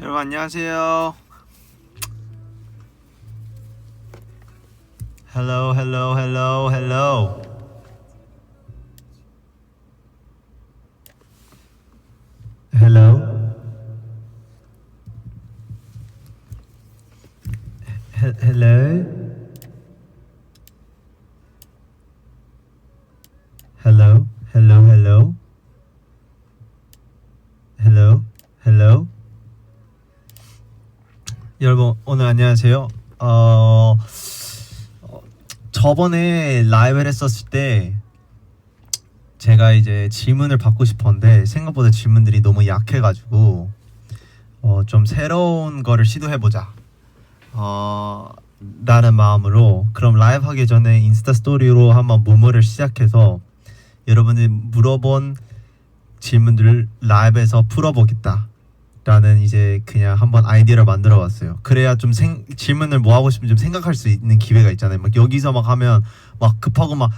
여러분 안녕하세요. Hello, hello, hello, hello. Hello. Hello. Hello. Hello, hello. Hello. Hello. 여러분 오늘 안녕하세요. 저번에 라이브를 했었을 때 제가 이제 질문을 받고 싶었는데 생각보다 질문들이 너무 약해가지고 좀 새로운 거를 시도해보자 라는 마음으로 그럼 라이브 하기 전에 인스타 스토리로 한번 무무를 시작해서 여러분들이 물어본 질문들을 라이브에서 풀어보겠다 라는 이제 그냥 한번 아이디어를 만들어 봤어요. 그래야 좀 질문을 뭐 하고 싶은지 좀 생각할 수 있는 기회가 있잖아요. 막 여기서 막 하면 막 급하고 막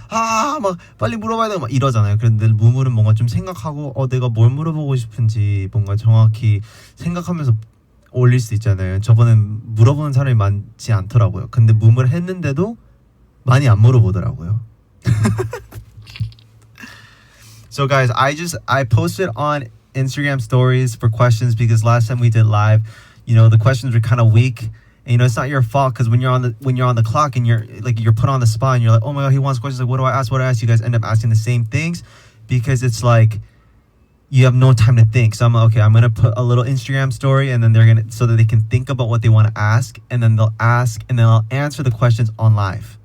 빨리 물어봐야 되고 막 이러잖아요. 그런데 무물은 뭔가 좀 생각하고 내가 뭘 물어보고 싶은지 뭔가 정확히 생각하면서 올릴 수 있잖아요. 저번엔 물어보는 사람이 많지 않더라고요. 근데 무물 했는데도 많이 안 물어보더라고요. So guys, I posted on Instagram stories for questions because last time we did live, the questions were kind of weak. And it's not your fault because when you're on the clock and you're put on the spot and you're like, oh my god, he wants questions. Like, what do I ask? What do I ask? You guys end up asking the same things because it's like you have no time to think. So I'm like, okay, I'm gonna put a little Instagram story and then so that they can think about what they want to ask and then they'll ask and then I'll answer the questions on live.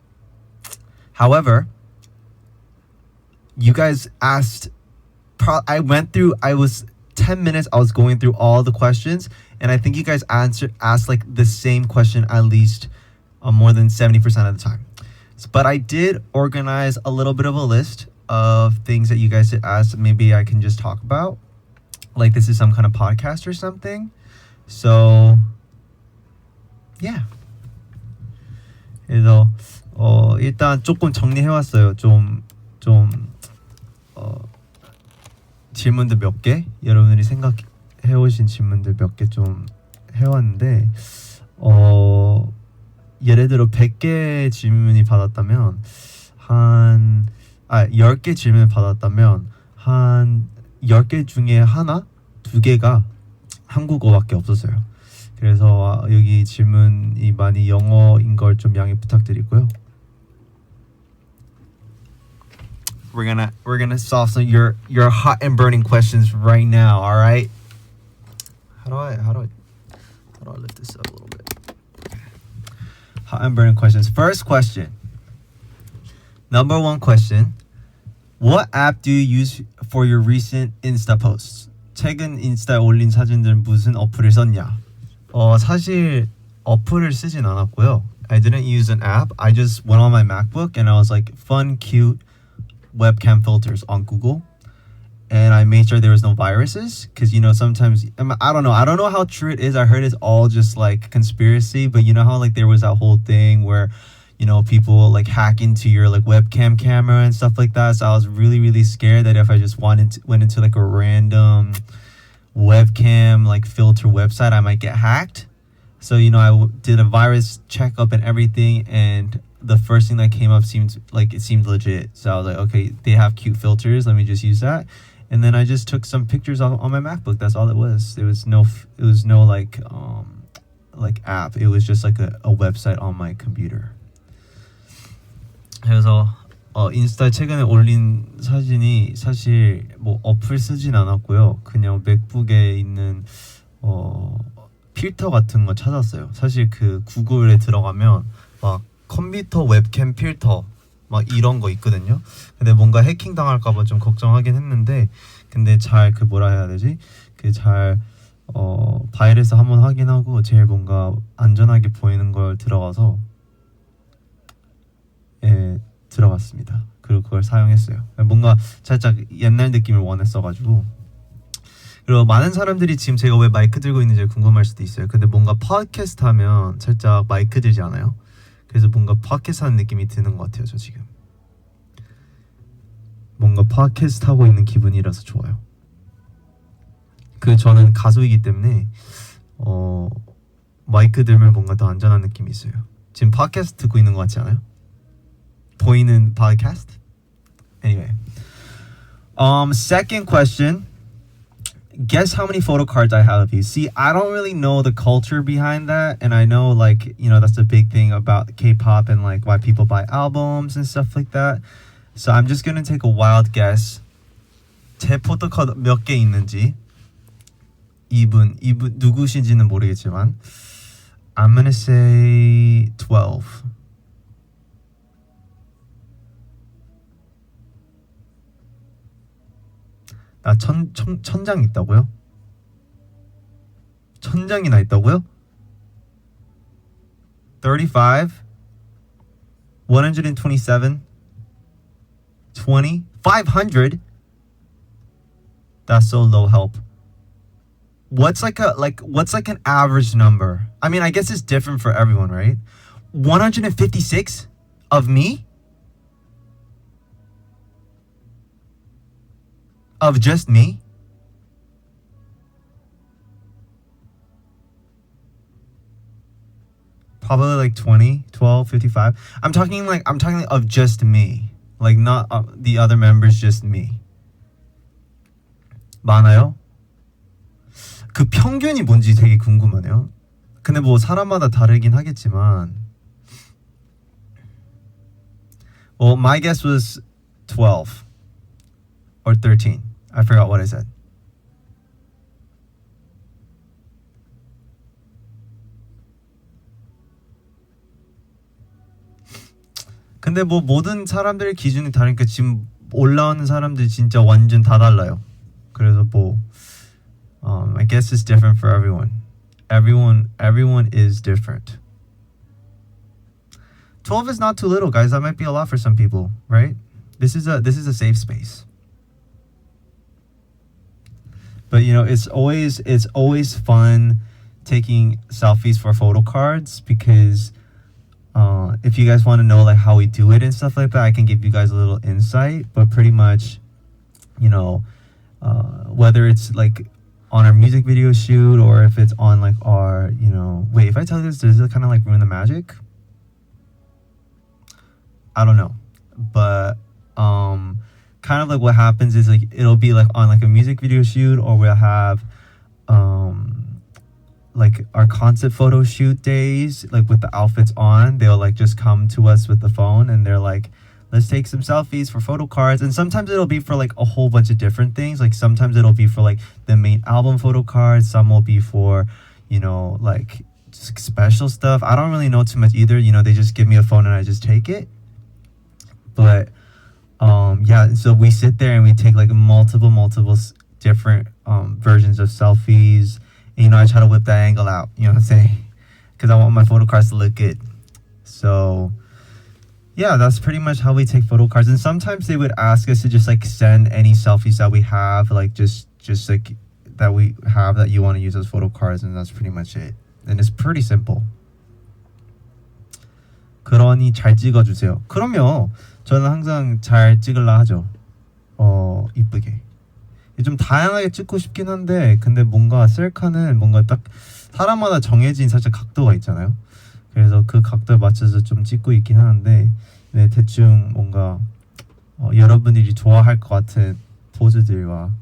However, you guys asked. I was 10 minutes. I was going through all the questions, and I think you guys asked like the same question at least more than 70% of the time. But I did organize a little bit of a list of things that you guys did ask. Maybe I can just talk about, like this is some kind of podcast or something. So yeah. 그래서 일단 조금 정리해왔어요. 질문들 몇 개, 여러분들이 생각해오신 질문들 몇 개 좀 해왔는데 예를 들어 100개 질문이 받았다면 10개 질문을 받았다면 한 10개 중에 하나, 2개가 한국어밖에 없었어요. 그래서 여기 질문이 많이 영어인 걸 좀 양해 부탁드리고요. We're gonna solve some your hot and burning questions right now. All right. How do I lift this up a little bit? Hot and burning questions. First question. Number one question. What app do you use for your recent Insta posts? 최근 인스타에 올린 사진들 무슨 어플을 썼냐? 사실 어플을 쓰진 않았고요. I didn't use an app. I just went on my MacBook and I was like fun, cute webcam filters on Google, and I made sure there was no viruses because sometimes I don't know how true it is. I heard it's all just like conspiracy, but you know how like there was that whole thing where people like hack into your like webcam camera and stuff like that. So I was really scared that if I just went into like a random webcam like filter website, I might get hacked. So I did a virus checkup and everything, and the first thing that came up seemed legit. So I was like, okay, they have cute filters. Let me just use that. And then I just took some pictures on my MacBook. That's all it was. It was no like app. It was just like a website on my computer. 그래서 인스타에 최근에 올린 사진이 사실 뭐 어플 쓰진 않았고요. 그냥 맥북에 있는 필터 같은 거 찾았어요. 사실 그 구글에 들어가면 막 컴퓨터 웹캠 필터 막 이런 거 있거든요. 근데 뭔가 해킹 당할까봐 좀 걱정하긴 했는데, 근데 잘 뭐라 해야 되지? 바이러스 한번 확인하고 제일 뭔가 안전하게 보이는 걸 들어가서 들어갔습니다. 그리고 그걸 사용했어요. 뭔가 살짝 옛날 느낌을 원했어가지고. 그리고 많은 사람들이 지금 제가 왜 마이크 들고 있는지 궁금할 수도 있어요. 근데 뭔가 팟캐스트 하면 살짝 마이크 들지 않아요? 그래서 뭔가 팟캐스트 하는 느낌이 드는 것 같아요. 저 지금 뭔가 팟캐스트 하고 있는 기분이라서 좋아요. 저는 가수이기 때문에 마이크 들면 뭔가 더 안전한 느낌이 있어요. 지금 팟캐스트 듣고 있는 것 같지 않아요? 보이는 팟캐스트? Anyway. Second question. Guess how many photo cards I have of you. See, I don't really know the culture behind that, and I know, like, you know, that's a big thing about K-pop and like why people buy albums and stuff like that. So I'm just gonna take a wild guess. 제 포토카드 몇 개 있는지. 이분 누구신지는 모르겠지만 I'm gonna say 12. 나 천장 있다고요? 천장이나 있다고요? 35 127 20 500 That's so low, help. What's like an average number? I mean, I guess it's different for everyone, right? 156 of me? Of just me? Probably like 20, 12, 55. I'm talking of just me. Like not the other members, just me. 많아요? 그 평균이 뭔지 되게 궁금하네요. 근데 뭐 사람마다 다르긴 하겠지만. Well, my guess was 12 or 13. I forgot what I said. 근데 뭐 모든 사람들의 기준이 다르니까 지금 올라오는 사람들 진짜 완전 다 달라요. 그래서 뭐 I guess it's different for everyone. Everyone is different. 12 is not too little, guys. That might be a lot for some people, right? This is a safe space. But you know, it's always fun taking selfies for photo cards because if you guys want to know like how we do it and stuff like that, I can give you guys a little insight. But pretty much, you know, whether it's like on our music video shoot or if it's on like our, you know, wait, if I tell you this, does it kind of like ruin the magic? I don't know, but kind of like what happens is like it'll be like on like a music video shoot, or we'll have like our concept photo shoot days, like with the outfits on. They'll like just come to us with the phone and they're like, let's take some selfies for photo cards. And sometimes it'll be for like a whole bunch of different things. Like sometimes it'll be for like the main album photo cards. Some will be for, you know, like just special stuff. I don't really know too much either. You know, they just give me a phone and I just take it. But yeah, so we sit there and we take like multiple different versions of selfies. And, you know, I try to whip that angle out, you know what I'm saying? Because I want my photo cards to look good. So yeah, that's pretty much how we take photo cards. And sometimes they would ask us to just like send any selfies that we have, like just like that we have that you want to use as photo cards, and that's pretty much it. And it's pretty simple. 그러니 잘 찍어주세요. 그럼요. 저는 항상 잘 찍으려 하죠. 이쁘게. 좀 다양하게 찍고 싶긴 한데, 근데 뭔가 셀카는 뭔가 딱 사람마다 정해진 살짝 각도가 있잖아요. 그래서 그 각도에 맞춰서 좀 찍고 있긴 하는데, 네, 대충 뭔가 여러분들이 좋아할 것 같은 포즈들과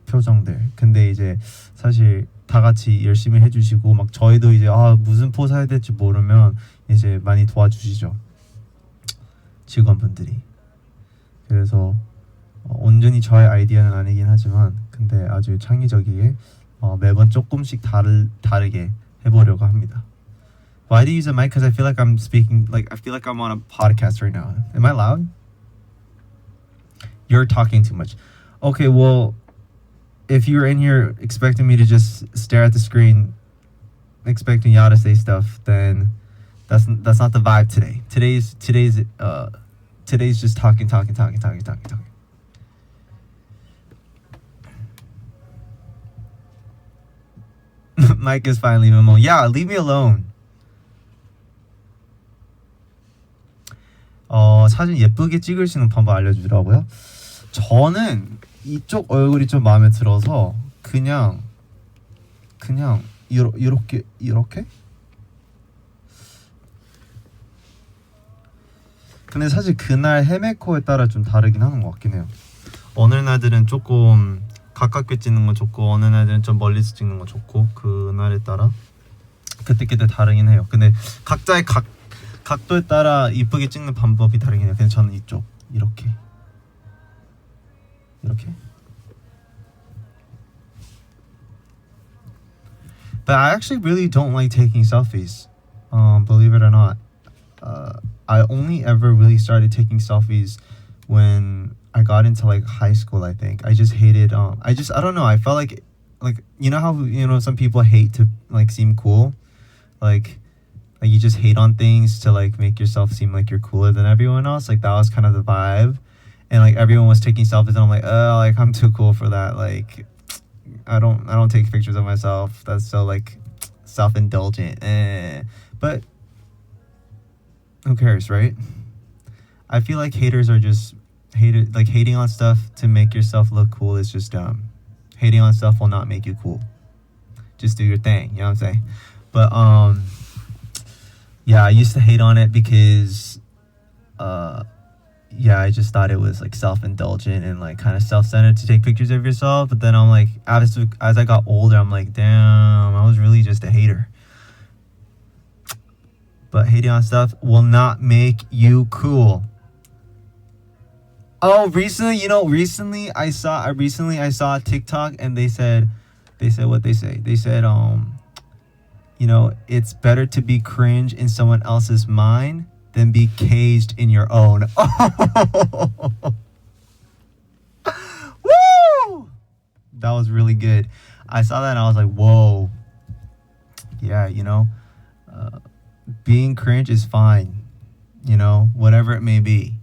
표정들. 근데 이제 사실 다 같이 열심히 해주시고 막 저희도 이제 무슨 포즈 해야 될지 모르면 이제 많이 도와주시죠, 직원분들이. 그래서 온전히 저의 아이디어는 아니긴 하지만 근데 아주 창의적이게 매번 조금씩 다르게 해보려고 합니다. Why do you use a mic? Because I feel like I'm speaking, like I feel like I'm on a podcast right now. Am I loud? You're talking too much. Okay, well, if you're in here expecting me to just stare at the screen, expecting y'all to say stuff, then that's not the vibe today. Today's just talking. Mike is fine, leave him alone. Yeah, leave me alone. 사진 예쁘게 찍을 수 있는 방법 알려주더라고요. 저는 이쪽 얼굴이 좀 마음에 들어서 그냥 그냥 이렇게? 근데 사실 그날 헤메코에 따라 좀 다르긴 하는 것 같긴 해요. 어느 날들은 조금 가깝게 찍는 거 좋고 어느 날들은 좀 멀리서 찍는 거 좋고 그날에 따라 그때그때 다르긴 해요. 근데 각자의 각도에 따라 이쁘게 찍는 방법이 다르긴 해요. 근데 저는 이쪽 이렇게 But I actually really don't like taking selfies. Believe it or not. I only ever really started taking selfies when I got into like high school. I think I just hated. I don't know. I felt like you know how some people hate to like seem cool, like you just hate on things to like make yourself seem like you're cooler than everyone else. Like that was kind of the vibe, and like everyone was taking selfies, and I'm like, oh, like I'm too cool for that. Like I don't take pictures of myself. That's so like self-indulgent. But who cares, right? I feel like haters are just hating on stuff to make yourself look cool is just dumb. Hating on stuff will not make you cool. Just do your thing, you know what I'm saying? But yeah, I used to hate on it because yeah, I just thought it was like self-indulgent and like kind of self-centered to take pictures of yourself. But then I'm like, as I got older, I'm like, damn, I was really just a hater. But hating on stuff will not make you cool. Oh, recently I saw TikTok and they said what they say. They said it's better to be cringe in someone else's mind than be caged in your own. Woo! That was really good. I saw that and I was like, whoa. Yeah, being cringe is fine, whatever it may be.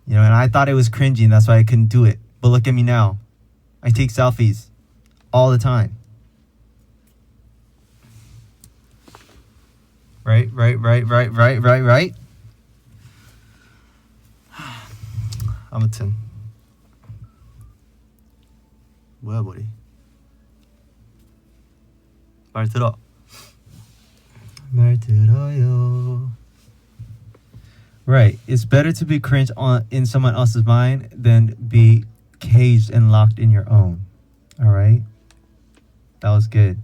And I thought it was cringy and that's why I couldn't do it. But look at me now. I take selfies all the time. Right? 아무튼 뭐야 머리 말 들어 말 들어요. Right, it's better to be cringe in someone else's mind than be caged and locked in your own. All right, that was good.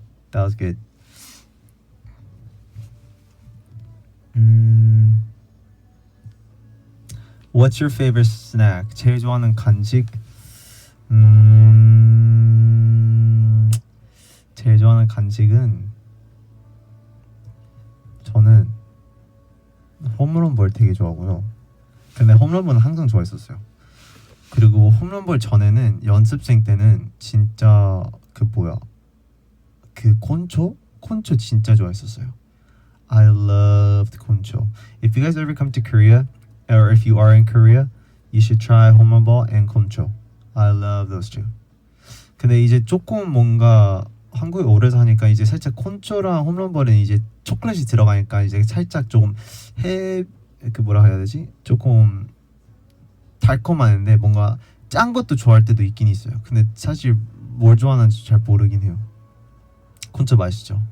What's your favorite snack? 제일 좋아하는 간식? 제일 좋아하는 간식은 저는 홈런볼 되게 좋아하고요. 근데 홈런볼은 항상 좋아했었어요. 그리고 홈런볼 전에는 연습생 때는 진짜 그 콘초 진짜 좋아했었어요. I loved 콘초. If you guys ever come to Korea, or if you are in Korea, you should try 홈런볼 and 콘초. I love those two. 근데 이제 조금 뭔가 한국에 오래 사니까 이제 살짝 콘초랑 홈런볼은 이제 초콜릿이 들어가니까 이제 살짝 조금 뭐라 해야 되지? 조금 달콤한데 뭔가 짠 것도 좋아할 때도 있긴 있어요. 근데 사실 뭘 좋아하는지 잘 모르긴 해요. 콘초 맛있죠?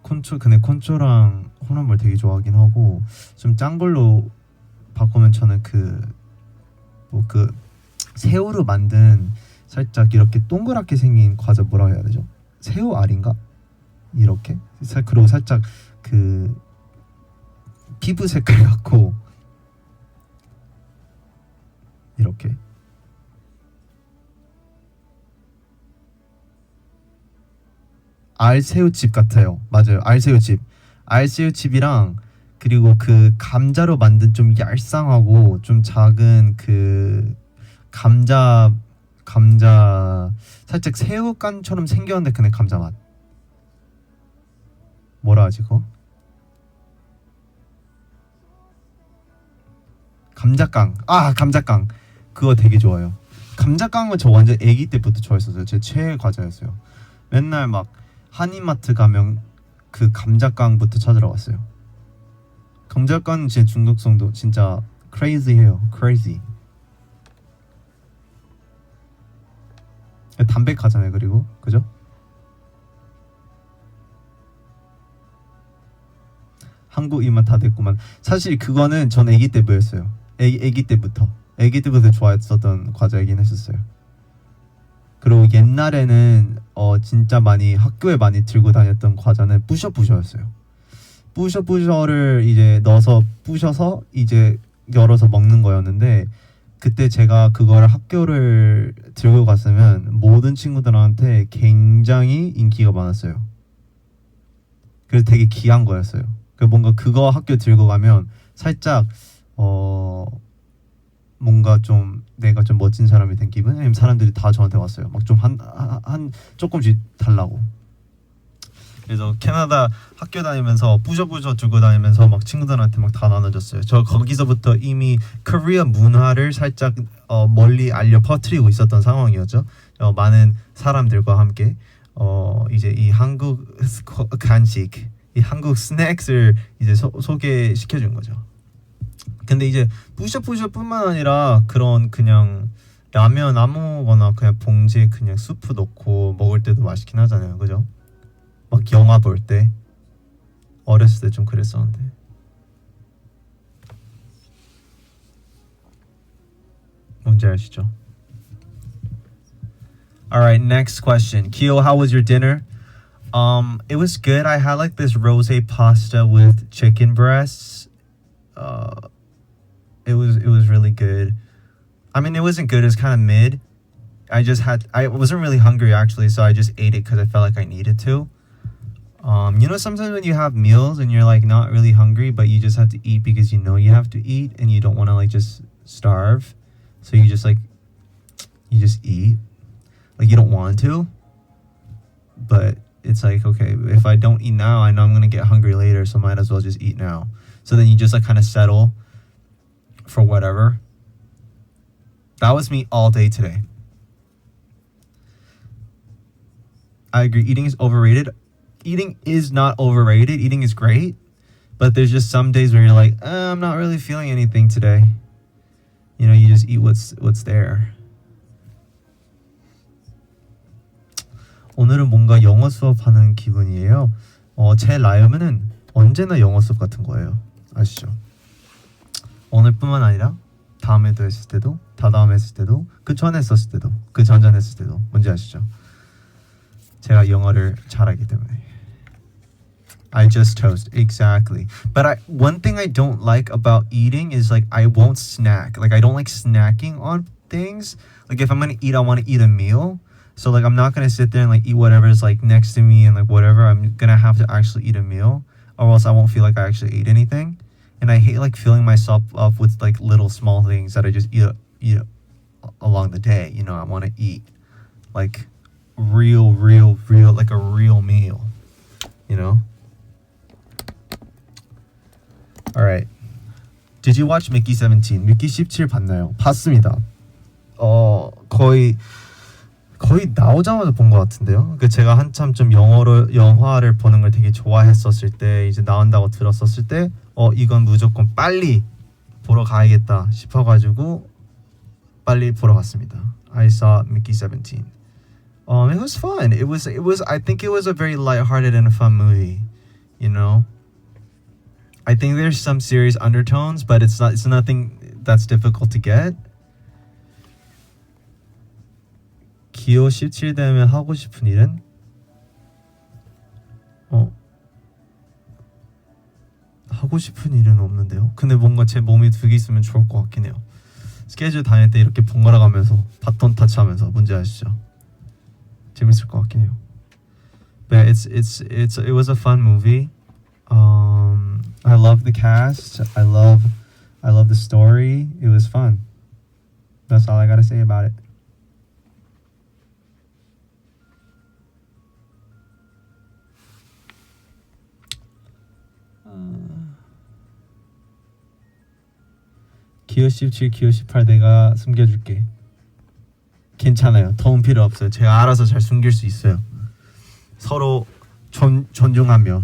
근데 콘초랑 홈런볼 되게 좋아하긴 하고 좀 짠 걸로 바꾸면 저는 새우로 만든 살짝 이렇게 동그랗게 생긴 과자 뭐라 해야 되죠? 새우 알인가? 이렇게 그리고 살짝 피부 색깔 같고 이렇게 알새우칩 같아요. 맞아요, 알새우칩이랑 그리고 그 감자로 만든 좀 얄쌍하고 좀 작은 감자 살짝 새우깡처럼 생겼는데 근데 감자 맛 뭐라 하지 그거? 감자깡 그거 되게 좋아요. 감자깡은 저 완전 애기 때부터 좋아했었어요. 제 최애 과자였어요. 맨날 막 한인마트 가면 그 감자깡부터 찾으러 왔어요. 감자깡은 제 중독성도 진짜 crazy해요. crazy. 담백하잖아요. 그리고 그죠? 한국 입맛 다 됐구만. 사실 그거는 전 아기 때부터였어요. 아기 때부터 좋아했었던 과자이긴 했었어요. 그리고 옛날에는 진짜 많이 학교에 많이 들고 다녔던 과자는 뿌셔뿌셔였어요. 뿌셔뿌셔를 이제 넣어서 부셔서 이제 열어서 먹는 거였는데 그때 제가 그걸 학교를 들고 갔으면 모든 친구들한테 굉장히 인기가 많았어요. 그래서 되게 귀한 거였어요. 그 뭔가 그거 학교 들고 가면 살짝 뭔가 좀 내가 좀 멋진 사람이 된 기분? 아니면 사람들이 다 저한테 왔어요. 막 좀 한 조금씩 달라고. 그래서 캐나다 학교 다니면서 뿌셔뿌셔 들고 다니면서 막 친구들한테 막 다 나눠줬어요. 저 거기서부터 이미 코리아 문화를 살짝 멀리 알려 퍼뜨리고 있었던 상황이었죠. 많은 사람들과 함께 이제 이 한국 간식, 이 한국 스낵을 이제 소개시켜 준 거죠. 근데 이제 뿌셔뿌셔뿐만 아니라 그런 그냥 라면 아무거나 그냥 봉지에 그냥 수프 넣고 먹을 때도 맛있긴 하잖아요, 그죠? 막 영화 볼 때 어렸을 때 좀 그랬었는데. 뭔지 아시죠? Alright, next question. Kyo, how was your dinner? It was good. I had like this rosé pasta with chicken breasts. It was really good. I mean, it wasn't good. It was kind of mid. I wasn't really hungry actually, so I just ate it because I felt like I needed to. You know, sometimes when you have meals and you're like not really hungry, but you just have to eat because you know you have to eat and you don't want to like just starve. So you just eat. Like you don't want to, but it's like, okay, if I don't eat now, I know I'm going to get hungry later, so might as well just eat now. So then you just like kind of settle for whatever. That was me all day today. I agree. Eating is overrated. Eating is not overrated. Eating is great. But there's just some days where you're like, I'm not really feeling anything today. You know, you just eat what's there. 오늘은 뭔가 영어 수업하는 기분이에요. 제 라이브는 언제나 영어 수업 같은 거예요. 아시죠? 오늘뿐만 아니라 다음에도 했을 때도, 다다음에 했을 때도, 그 전에 했었을 때도, 그 전전 했을 때도. 뭔지 아시죠? 제가 영어를 잘하기 때문에. I just toast. Exactly. But one thing I don't like about eating is like I won't snack. Like I don't like snacking on things. Like if I'm gonna eat, I want to eat a meal. So like I'm not gonna sit there and like eat whatever is like next to me and like whatever. I'm gonna have to actually eat a meal, or else I won't feel like I actually ate anything. And I hate like filling myself up with like little small things that I just eat along the day. You know, I want to eat like real like a real meal. You know. All right. Did you watch Mickey 17? 미키 17 봤나요? 봤습니다. 거의 나오자마자 본 것 같은데요. 그 제가 한참 좀 영화를 보는 걸 되게 좋아했었을 때, 이제 나온다고 들었었을 때, 이건 무조건 빨리 보러 가야겠다 싶어가지고 빨리 보러 갔습니다. I saw Mickey 17. It was fun. It was. I think it was a very lighthearted and a fun movie. You know. I think there's some serious undertones, but it's nothing that's difficult to get. 기호 17 되면 하고 싶은 일은? 하고 싶은 일은 없는데요. 근데 뭔가 제 몸이 두 개 있으면 좋을 것 같긴 해요. 스케줄 다닐 때 이렇게 번갈아 가면서 바톤 터치하면서. 뭔지 아시죠? 재밌을 것 같긴 해요. But it was a fun movie. I love the cast. I love the story. It was fun. That's all I gotta say about it. 기호 17, 기호 18 내가 숨겨줄게. 괜찮아요. 도움 필요 없어요. 제가 알아서 잘 숨길 수 있어요. 서로 존중하며.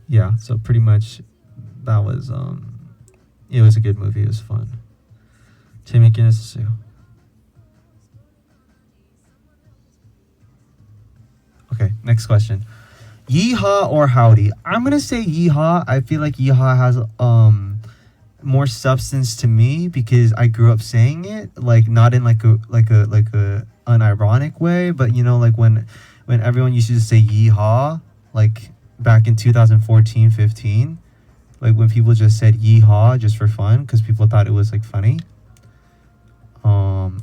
Yeah, so pretty much that was it was a good movie. It was fun. 재밌긴 했었어요. Okay, next question. Yeehaw or howdy? I'm gonna say yeehaw. I feel like yeehaw has more substance to me because I grew up saying it, like not in like a unironic way, but you know, like when everyone used to just say yeehaw, like back in 2014, 15, like when people just said yeehaw just for fun because people thought it was like funny.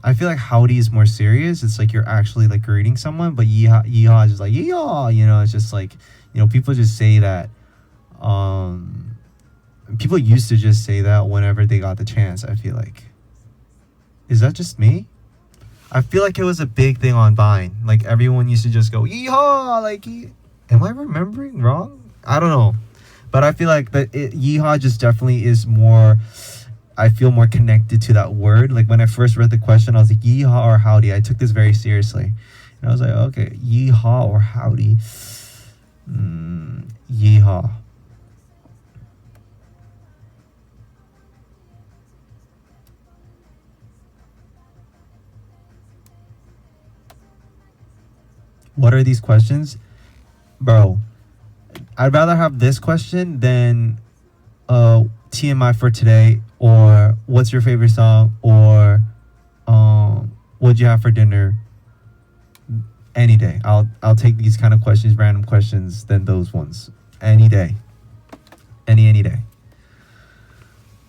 I feel like howdy is more serious. It's like you're actually like greeting someone, but yeehaw is just like yeehaw. You know, it's just like, you know, people just say that. People used to just say that whenever they got the chance. I feel like. Is that just me? I feel like it was a big thing on Vine. Like everyone used to just go yeehaw. Like, am I remembering wrong? I don't know, but I feel like that yeehaw just definitely is more. I feel more connected to that word. Like when I first read the question, I was like, yeehaw or howdy. I took this very seriously. And I was like, okay, yeehaw or howdy? Yeehaw. What are these questions? Bro, I'd rather have this question than TMI for today, or what's your favorite song, or what'd you have for dinner. Any day. I'll take these kind of questions, random questions, than those ones. Any day. Any day.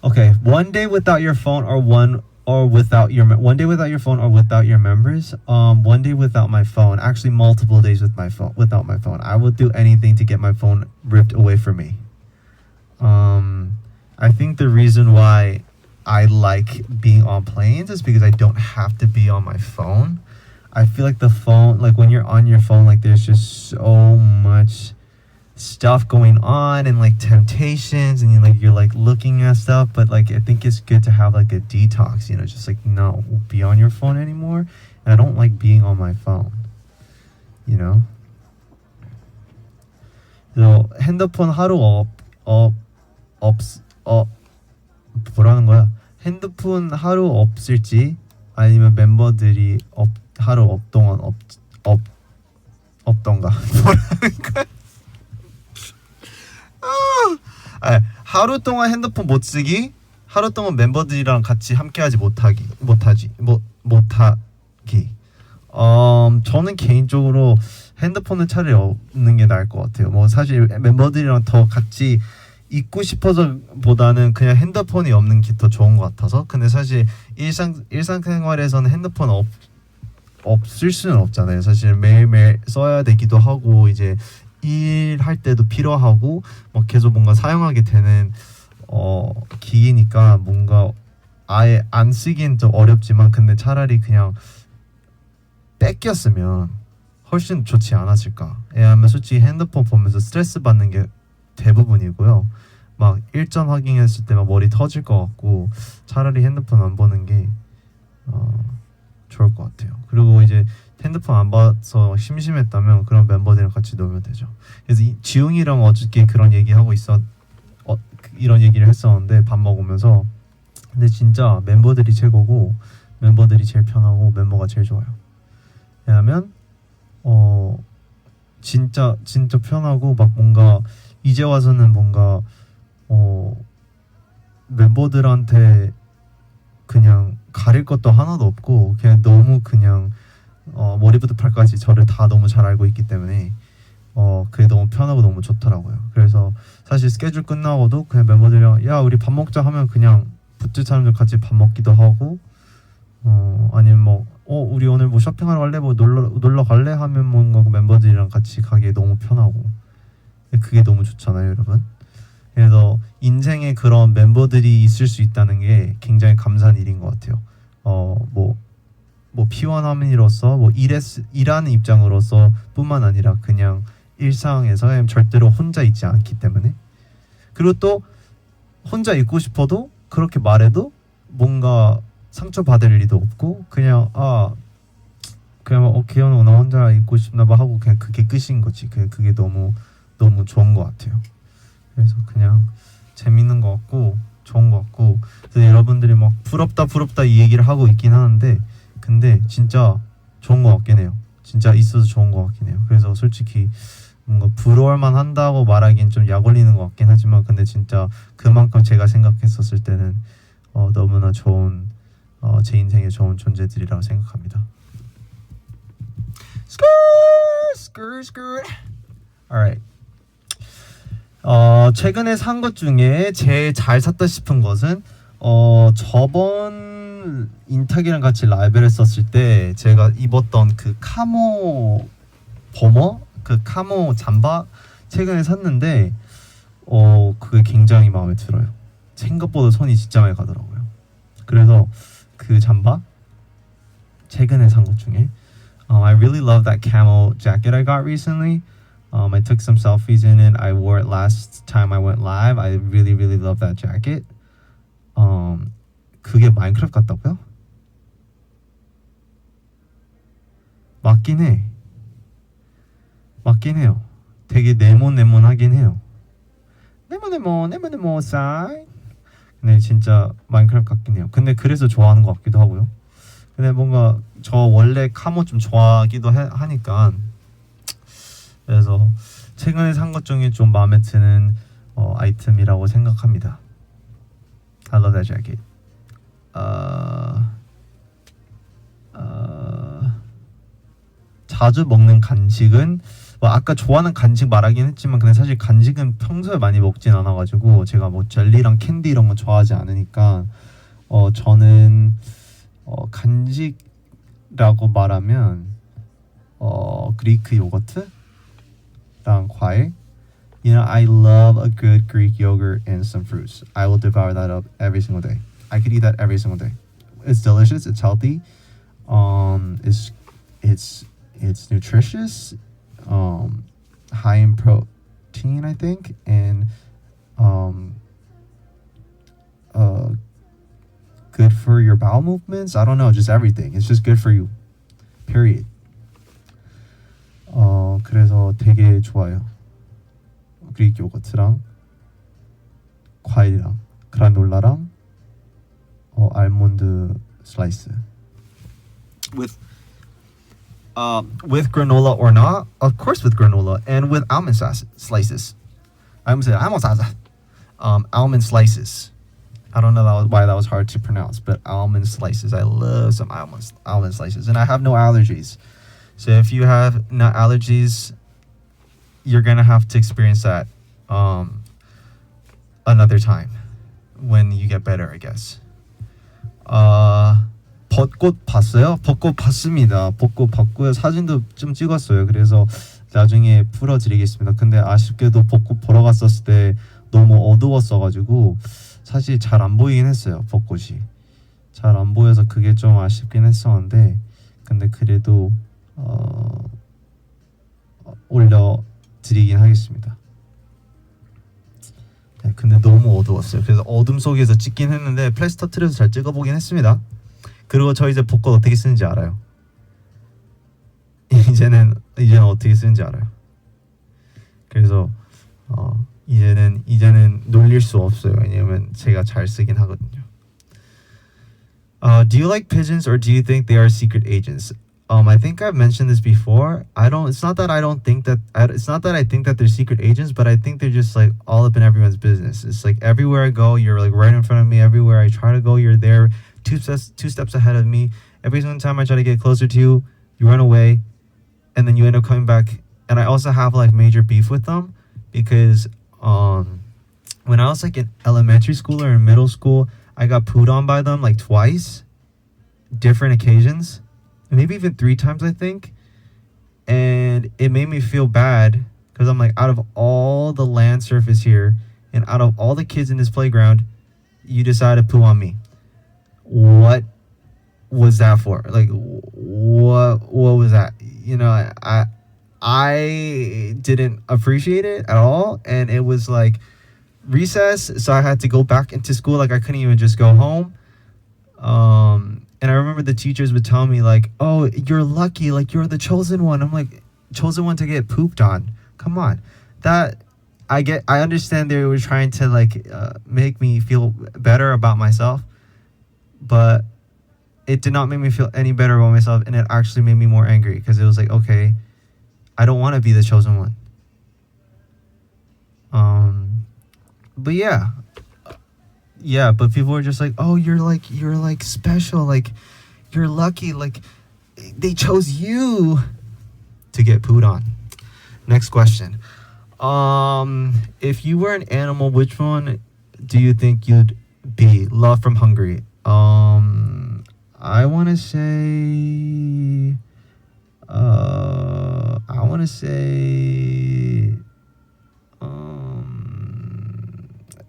Okay, one day without your phone or one day without your phone or without your members. One day without my phone. Actually, multiple days without my phone. I would do anything to get my phone ripped away from me. I think the reason why I like being on planes is because I don't have to be on my phone. I feel like the phone, like when you're on your phone, like there's just so much stuff going on and like temptations, and you're like looking at stuff, but like I think it's good to have like a detox, you know, just like not be on your phone anymore. And I don't like being on my phone, you know. So 핸드폰 하루 뭐라는 거야? 핸드폰 하루 없을지 아니면 멤버들이 하루 동안 없던가. 뭐라는 거야? 하루 동안 핸드폰 못 쓰기, 하루 동안 멤버들이랑 같이 함께하지 못하기. 저는 개인적으로 핸드폰은 차라리 없는 게 나을 것 같아요. 뭐 사실 멤버들이랑 더 같이 있고 싶어서 보다는 그냥 핸드폰이 없는 게 더 좋은 것 같아서. 근데 사실 일상생활에서는 핸드폰 없을 수는 없잖아요. 사실 매일매일 써야 되기도 하고, 이제 일할 때도 필요하고, 막 계속 뭔가 사용하게 되는 기기니까 뭔가 아예 안 쓰기엔 좀 어렵지만, 근데 차라리 그냥 뺏겼으면 훨씬 좋지 않았을까. 왜냐하면 솔직히 핸드폰 보면서 스트레스 받는 게 대부분이고요. 막 일정 확인했을 때 막 머리 터질 것 같고, 차라리 핸드폰 안 보는 게 좋을 것 같아요. 그리고 이제 핸드폰 안 봐서 심심했다면 그런 멤버들이랑 같이 놀면 되죠. 그래서 지웅이랑 어저께 그런 얘기하고 이런 얘기를 했었는데, 밥 먹으면서. 근데 진짜 멤버들이 최고고, 멤버들이 제일 편하고, 멤버가 제일 좋아요. 왜냐면 진짜 편하고, 막 뭔가 이제 와서는 뭔가 멤버들한테 그냥 가릴 것도 하나도 없고, 그냥 너무 그냥 머리부터 발까지 저를 다 너무 잘 알고 있기 때문에 그게 너무 편하고 너무 좋더라고요. 그래서 사실 스케줄 끝나고도 그냥 멤버들이랑 야 우리 밥 먹자 하면 그냥 붙을 사람들 같이 밥 먹기도 하고, 아니면 뭐 우리 오늘 뭐 쇼핑하러 갈래, 뭐 놀러 갈래 하면 뭔가 멤버들이랑 같이 가기에 너무 편하고, 그게 너무 좋잖아요, 여러분. 그래서 인생에 그런 멤버들이 있을 수 있다는 게 굉장히 감사한 일인 것 같아요. 뭐 피원함으로써, 뭐 일하는 입장으로서 뿐만 아니라 그냥 일상에서 절대로 혼자 있지 않기 때문에. 그리고 또 혼자 있고 싶어도 그렇게 말해도 뭔가 상처받을 일도 없고, 그냥 기현아 나 혼자 있고 싶나 봐 하고 그냥 그게 끝인 거지. 그게 너무 좋은 것 같아요. 그래서 그냥 재밌는 것 같고 좋은 것 같고, 그래서 여러분들이 막 부럽다 이 얘기를 하고 있긴 하는데, 근데 진짜 좋은 것 같긴 해요. 진짜 있어서 좋은 것 같긴 해요. 그래서 솔직히 뭔가 부러울만 한다고 말하기엔 좀 약 올리는 것 같긴 하지만 근데 진짜 그만큼 제가 생각했었을 때는 너무나 좋은 제 인생에 좋은 존재들이라고 생각합니다. Alright. 최근에 산 것 중에 제일 잘 샀다 싶은 것은 저번 인탁이랑 같이 라이브를 했었을 때 제가 입었던 그 카모 버머 그 카모 잠바 최근에 샀는데 그게 굉장히 마음에 들어요. 생각보다 손이 진짜 많이 가더라고요. 그래서 그 잠바 최근에 산 것 중에 I really love that camel jacket I got recently. I took some selfies in it. I wore it last time I went live. I really really love that jacket. 그게 마인크래프트 같다고요? 맞긴 해. 맞긴 해요. 되게 네모네모하긴 해요. 네모네모 사이. 근데 진짜 마인크래프트 같긴 해요. 근데 그래서 좋아하는 것 같기도 하고요. 근데 뭔가 저 원래 카모 좀 좋아하기도 하니까 그래서 최근에 산 것 중에 좀 마음에 드는 아이템이라고 생각합니다. I love that jacket. 자주 먹는 간식은 아까 좋아하는 간식 말하긴 했지만 근데 사실 간식은 평소에 많이 먹진 않아가지고 제가 뭐 젤리랑 캔디 이런 거 좋아하지 않으니까 저는 간식이라고 말하면 그리크 요거트랑 과일. You know, I love a good Greek yogurt and some fruits. I will devour that up every single day. I could eat that every single day. It's delicious. It's healthy. It's nutritious. High in protein, I think, and good for your bowel movements. I don't know, just everything. It's just good for you. Period. 그래서 되게 좋아요. 그릭 요거트랑 과일이랑 그라놀라랑 알몬드 슬라이스. With granola or not? Of course with granola and with almond slices. I almost said almond slices. I don't know why that was hard to pronounce, but almond slices. I love some almond slices, and I have no allergies. So if you have nut allergies, you're gonna have to experience that another time when you get better, I guess. 벚꽃 봤어요? 벚꽃 봤습니다. 벚꽃 봤고요. 사진도 좀 찍었어요. 그래서 나중에 풀어드리겠습니다. 근데 아쉽게도 벚꽃 보러 갔었을 때 너무 어두웠어가지고 사실 잘 안 보이긴 했어요. 벚꽃이 잘 안 보여서 그게 좀 아쉽긴 했었는데 근데 그래도 올려드리긴 하겠습니다. 네, 근데 너무 어두웠어요. 그래서 어둠 속에서 찍긴 했는데 플래시 터트려서 잘 찍어보긴 했습니다. 그리고 저 이제 벚꽃 어떻게 쓰는지 알아요. 이제는 어떻게 쓰는지 알아요. 그래서 이제는 놀릴 수 없어요. 왜냐면 제가 잘 쓰긴 하거든요. Do you like pigeons or do you think they are secret agents? I think I've mentioned this before. It's not that I think that they're secret agents, but I think they're just like all up in everyone's business. It's like everywhere I go, you're like right in front of me. Everywhere I try to go, you're there, two steps ahead of me. Every single time I try to get closer to you, you run away, and then you end up coming back. And I also have like major beef with them because when I was like in elementary school or in middle school, I got pooed on by them like twice, different occasions. Maybe even 3 times, I think. And it made me feel bad because I'm like, out of all the land surface here and out of all the kids in this playground, you decided to poo on me. What was that for? Like, what was that? You know, I didn't appreciate it at all. And it was like recess, so I had to go back into school. Like, I couldn't even just go home. And I remember the teachers would tell me like, "Oh, you're lucky, like you're the chosen one." I'm like, chosen one to get pooped on? Come on. That I understand they were trying to like make me feel better about myself, but it did not make me feel any better about myself, and it actually made me more angry because it was like, okay, I don't want to be the chosen one. But yeah, but people are just like, oh, you're like special, like you're lucky, like they chose you to get pooed on. Next question. If you were an animal, which one do you think you'd be? Love from Hungary. I want to say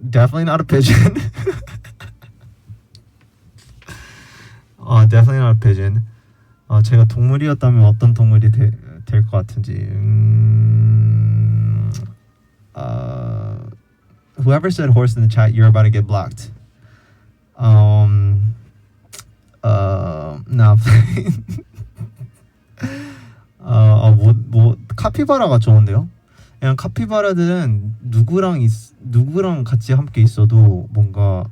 definitely not a pigeon. Definitely not a pigeon. 제가 동물이었다면 어떤 동물이 될 것 같은지. Whoever said horse in the chat, you're about to get blocked. No. 카피바라가 좋은데요? 그냥 카피바라들은 누구랑 같이 함께 있어도 뭔가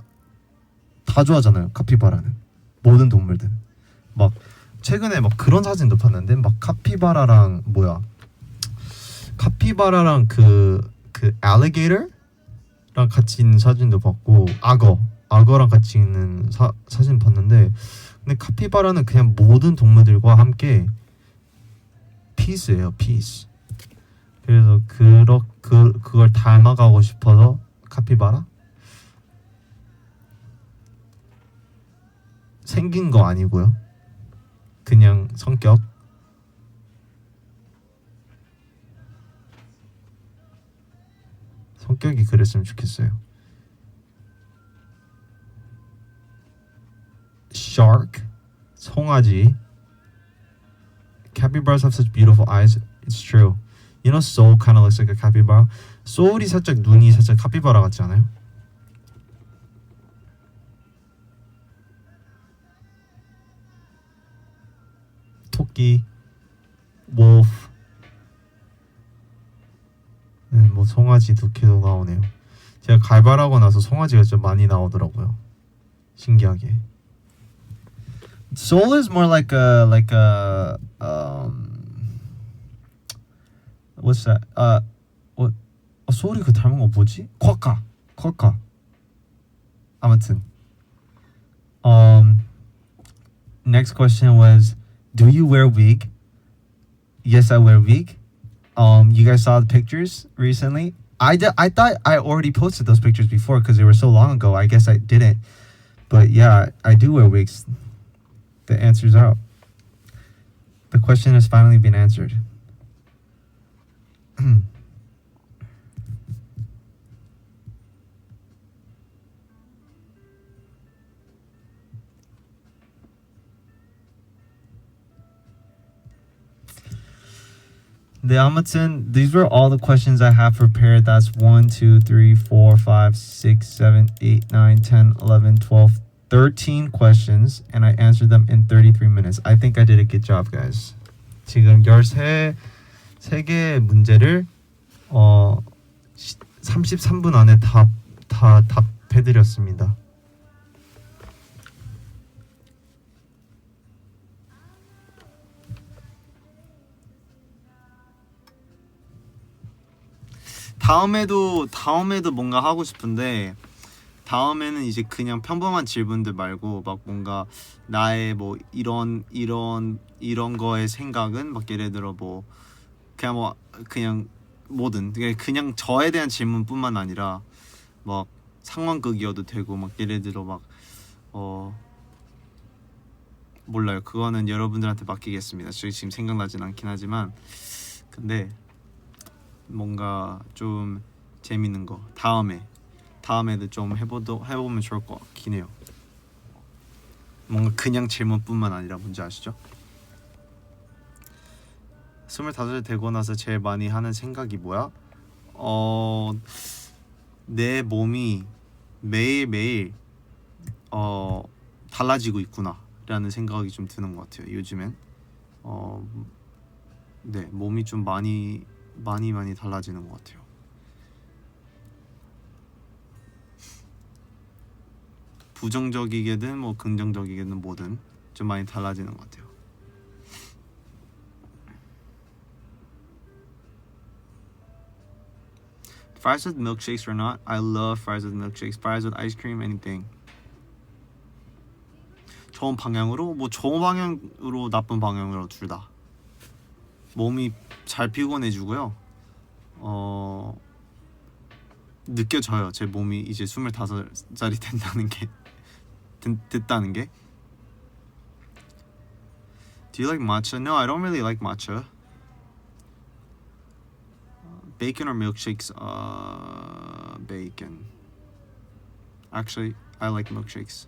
다 좋아하잖아요. 카피바라는 모든 동물들. 막 최근에 막 그런 사진도 봤는데 막 카피바라랑 그 alligator랑 같이 있는 사진도 봤고 악어랑 같이 있는 사진 봤는데 근데 카피바라는 그냥 모든 동물들과 함께 피스예요. 피스. 그래서 그걸 닮아가고 싶어서 카피바라? 생긴 거 아니고요. 그냥 성격이 그랬으면 좋겠어요. Shark, 송아지. Capybaras have such beautiful eyes. It's true. You know, Soul kind of looks like a capybara. 소울이 살짝 눈이 살짝 카피바라 같지 않아요? 토끼, wolf. 뭐 송아지도 계속 나오네요. 제가 갈발하고 나서 송아지가 좀 많이 나오더라고요. 신기하게. Soul is more like a what's that? 소울이 그 닮은 거 뭐지? 쿼카. 아무튼. Next question was, do you wear wig? Yes, I wear wig. You guys saw the pictures recently? I thought I already posted those pictures before because they were so long ago. I guess I didn't. But yeah, I do wear wigs. The answer's out. The question has finally been answered. These were all the questions I have prepared. That's 1, 2, 3, 4, 5, 6, 7, 8, 9, 10, 11, 12, 13 questions, and I answered them in 33 minutes. I think I did a good job, guys. 지금 13개 문제를 33분 안에 다 답해드렸습니다. 다음에도 뭔가 하고 싶은데 다음에는 이제 그냥 평범한 질문들 말고 막 뭔가 나의 뭐 이런 거의 생각은 막 예를 들어 뭐 그냥 뭐든 그냥 저에 대한 질문뿐만 아니라 막 상황극이어도 되고 막 예를 들어 막 몰라요. 그거는 여러분들한테 맡기겠습니다. 지금 생각나진 않긴 하지만 근데 뭔가 좀 재밌는 거 다음에도 좀 해보면 좋을 것 같긴 해요. 뭔가 그냥 질문뿐만 아니라 뭔지 아시죠? 25살 되고 나서 제일 많이 하는 생각이 뭐야? 내 몸이 매일매일 달라지고 있구나 라는 생각이 좀 드는 것 같아요. 요즘엔 네, 몸이 좀 많이 달라지는 것 같아요. 부정적이게든 뭐 긍정적이게든 뭐든 좀 많이 달라지는 것 같아요. Fries with milkshakes or not? I love fries with milkshakes. Fries with ice cream, anything. 좋은 방향으로? 뭐 좋은 방향으로 나쁜 방향으로 둘 다. 몸이 잘 피곤해지고요. 느껴져요. 제 몸이 이제 25살이 된다는 게 됐다는 게. Do you like matcha? No, I don't really like matcha. Bacon or milkshakes? Bacon. Actually, I like milkshakes.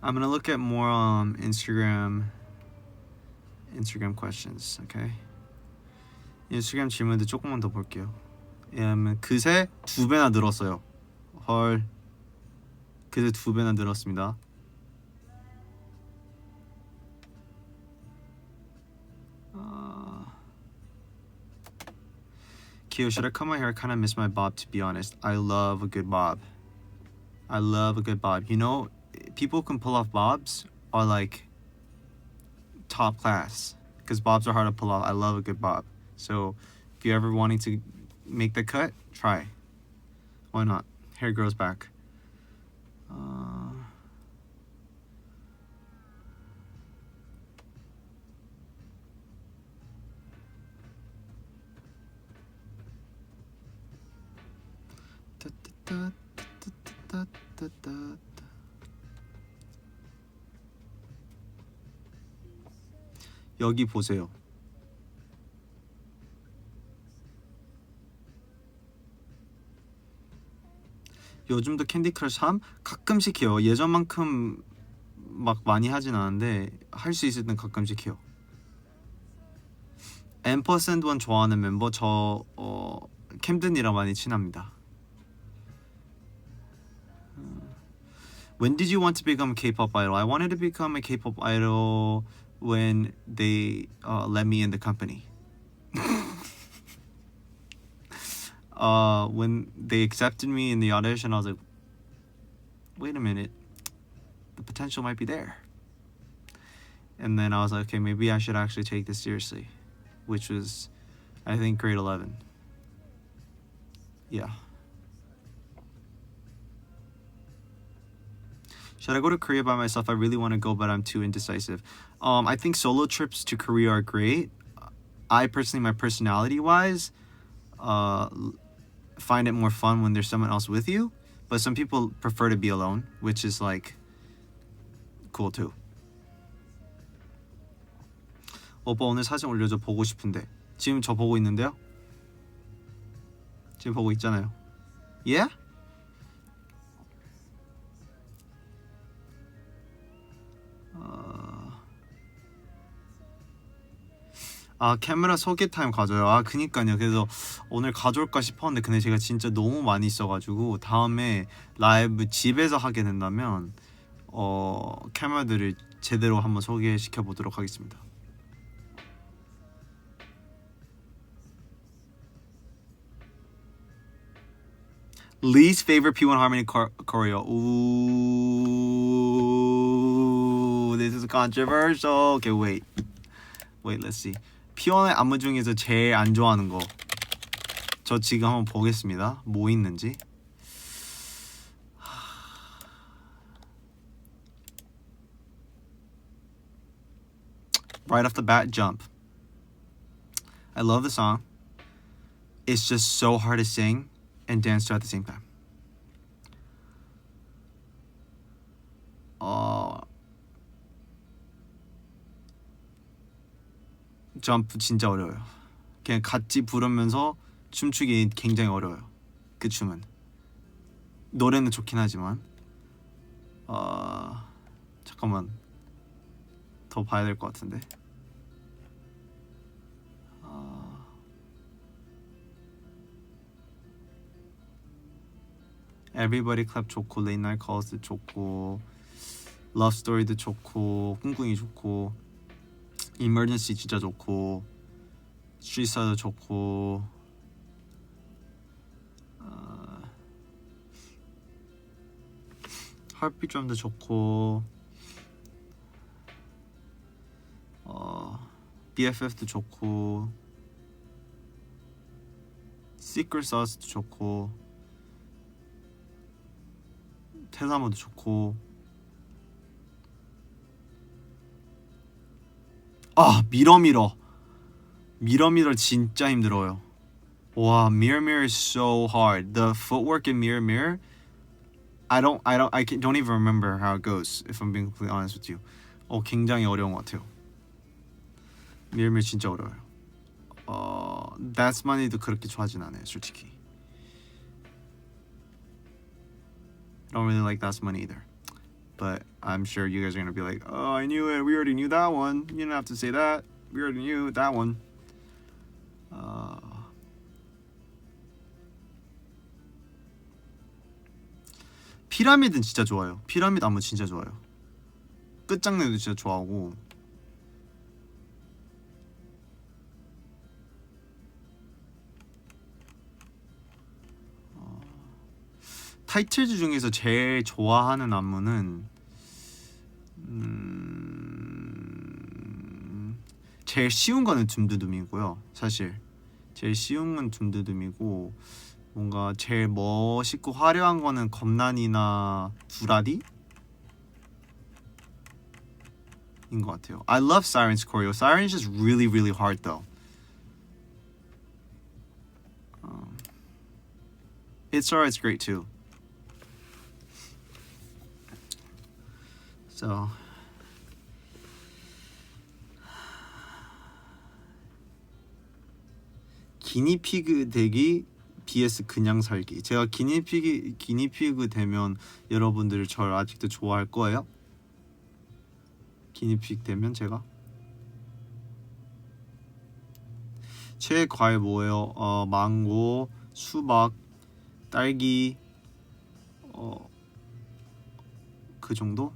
I'm gonna look at more Instagram questions, okay? 인스타그램 질문들 조금만 더 볼게요. 왜냐면 그새 2배나 늘었어요. 헐. 그새 2배나 늘었습니다. Kyo, should I cut my hair? I kind of miss my bob, to be honest. I love a good bob. I love a good bob. You know, people who can pull off bobs are like top class because bobs are hard to pull off. I love a good bob. So if you're ever wanting to make the cut, try. Why not? Hair grows back. 여기 보세요. 요즘도 캔디 크러쉬 함? 가끔씩 해요. 예전만큼 막 많이 하진 않은데 할 수 있을 땐 가끔씩 해요. 앰퍼샌드 원 좋아하는 멤버 저 캠든이랑 많이 친합니다. When did you want to become a K-pop idol? I wanted to become a K-pop idol when they let me in the company. When they accepted me in the audition, I was like, wait a minute, the potential might be there. And then I was like, okay, maybe I should actually take this seriously, which was, I think, grade 11. Yeah. Should I go to Korea by myself? I really want to go, but I'm too indecisive. I think solo trips to Korea are great. I personally, my personality-wise, find it more fun when there's someone else with you. But some people prefer to be alone, which is like cool too. 오빠 오늘 사진 올려줘. 보고 싶은데. 지금 저 보고 있는데요? 지금 보고 있잖아요. Yeah? 카메라 소개 타임 가져요. 그니까요. 그래서 오늘 가져올까 싶었는데 근데 제가 진짜 너무 많이 있어가지고 다음에 라이브 집에서 하게 된다면 카메라들을 제대로 한번 소개시켜 보도록 하겠습니다. Least favorite P1 Harmony choreo. Ooh, this is controversial. Okay, wait, let's see. P1의 안무 중에서 제일 안 좋아하는 거. 저 지금 한번 보겠습니다. 뭐 있는지. Right off the bat, Jump. I love the song. It's just so hard to sing and dance to at the same time. 점프 진짜 어려워요. 그냥 같이 부르면서 춤추기 굉장히 어려워요. 그 춤은. 노래는 좋긴 하지만 잠깐만 더 봐야 될 것 같은데. Everybody Clap 좋고 Late Night Calls도 좋고 Love Story도 좋고 꿍꿍이 좋고 Emergency 진짜 좋고 Street Side도 좋고 Heartbeat Drum도 좋고 BFF도 좋고 Secret Sauce도 좋고 테사모도 좋고 아 미러미러 진짜 힘들어요. 와 Mirror Mirror is so hard. The footwork in Mirror Mirror I don't even remember how it goes if I'm being completely honest with you. 굉장히 어려운 것 같아요. Mirror Mirror 진짜 어려워요. That's Money도 그렇게 좋아하진 않아요, 솔직히. I don't really like That's Money either. But I'm sure you guys are gonna be like, oh, I knew it. We already knew that one. You didn't have to say that. We already knew that one. 피라미드는 진짜 좋아요. 피라미드 안무 진짜 좋아요. 끝장내도 진짜 좋아하고. 타이틀즈 중에서 제일 좋아하는 안무는 제일 쉬운 거는 둠두둠이고요. 사실 제일 쉬운 건 둠두둠이고 뭔가 제일 멋있고 화려한 거는 검난이나 두라디? 인 것 같아요. I love Siren's choreo. Siren's just really really hard though. It's alright, it's great too. So 기니피그 되기 vs 그냥 살기. 제가 기니피그 되면 여러분들 저를 아직도 좋아할 거예요? 기니피그 되면 제가 최애 과일 뭐예요? 망고, 수박, 딸기, 그 정도?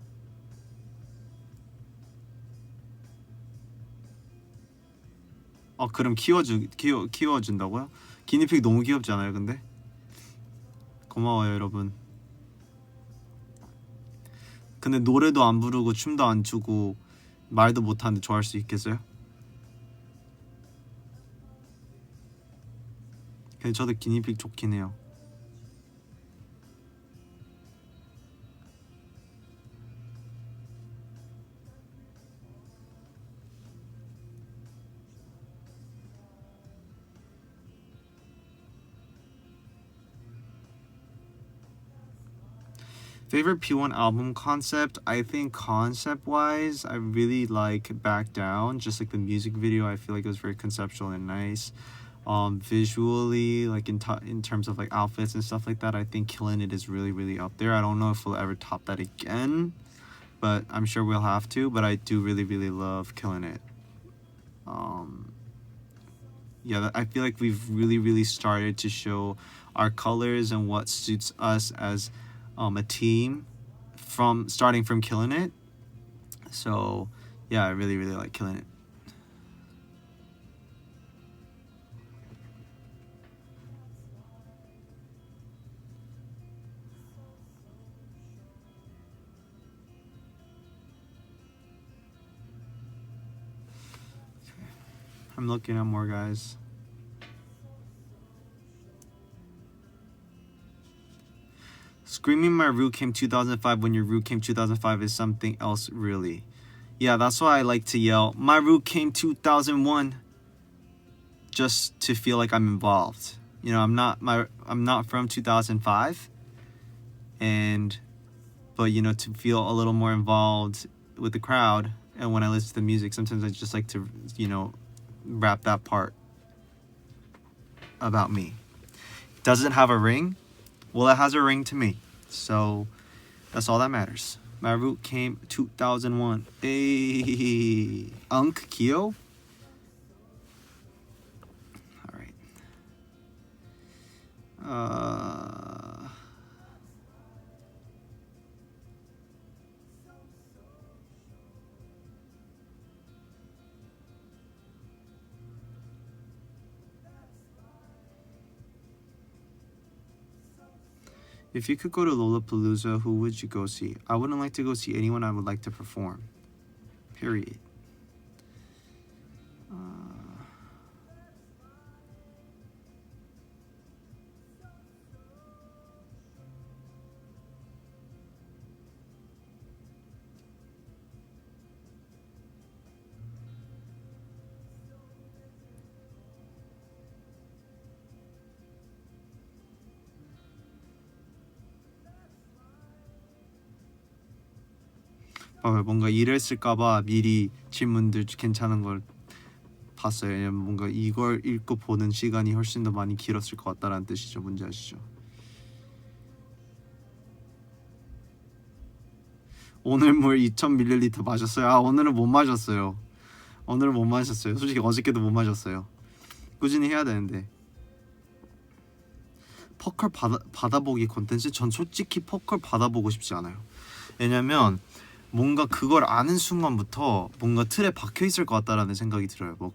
그럼 키워준다고요? 기니피그 너무 귀엽지 않아요 근데? 고마워요 여러분. 근데 노래도 안 부르고 춤도 안 추고 말도 못하는데 좋아할 수 있겠어요? 근데 저도 기니피그 좋긴 해요. Favorite P1 album concept? I think concept-wise, I really like Back Down. Just like the music video, I feel like it was very conceptual and nice. Visually, like in terms of like outfits and stuff like that, I think Killing It is really really up there. I don't know if we'll ever top that again, but I'm sure we'll have to. But I do really really love Killing It. Yeah, I feel like we've really really started to show our colors and what suits us as a team from starting from Killing It. So yeah, I really really like Killing It. I'm looking at more guys. Screaming My Root came 2005 when your root came 2005 is something else really. Yeah, that's why I like to yell My Root came 2001 just to feel like I'm involved. You know, I'm not from 2005 but you know, to feel a little more involved with the crowd, and when I listen to the music sometimes I just like to, you know, rap that part about me. Does it have a ring? Well, it has a ring to me, so that's all that matters. My root came 2001. Hey, Unk Kyo. All right. If you could go to Lollapalooza, who would you go see? I wouldn't like to go see anyone. I would like to perform. Period. 뭔가 이랬을까봐 미리 질문들 괜찮은 걸 봤어요. 왜냐면 뭔가 이걸 읽고 보는 시간이 훨씬 더 많이 길었을 것 같다라는 뜻이죠. 뭔지 아시죠? 오늘 물 2000ml 마셨어요. 오늘은 못 마셨어요. 솔직히 어저께도 못 마셨어요. 꾸준히 해야 되는데. 퍼컬 받아보기 콘텐츠? 전 솔직히 퍼컬 받아보고 싶지 않아요. 왜냐면 뭔가 그걸 아는 순간부터 뭔가 틀에 박혀 있을 것 같다라는 생각이 들어요. 뭐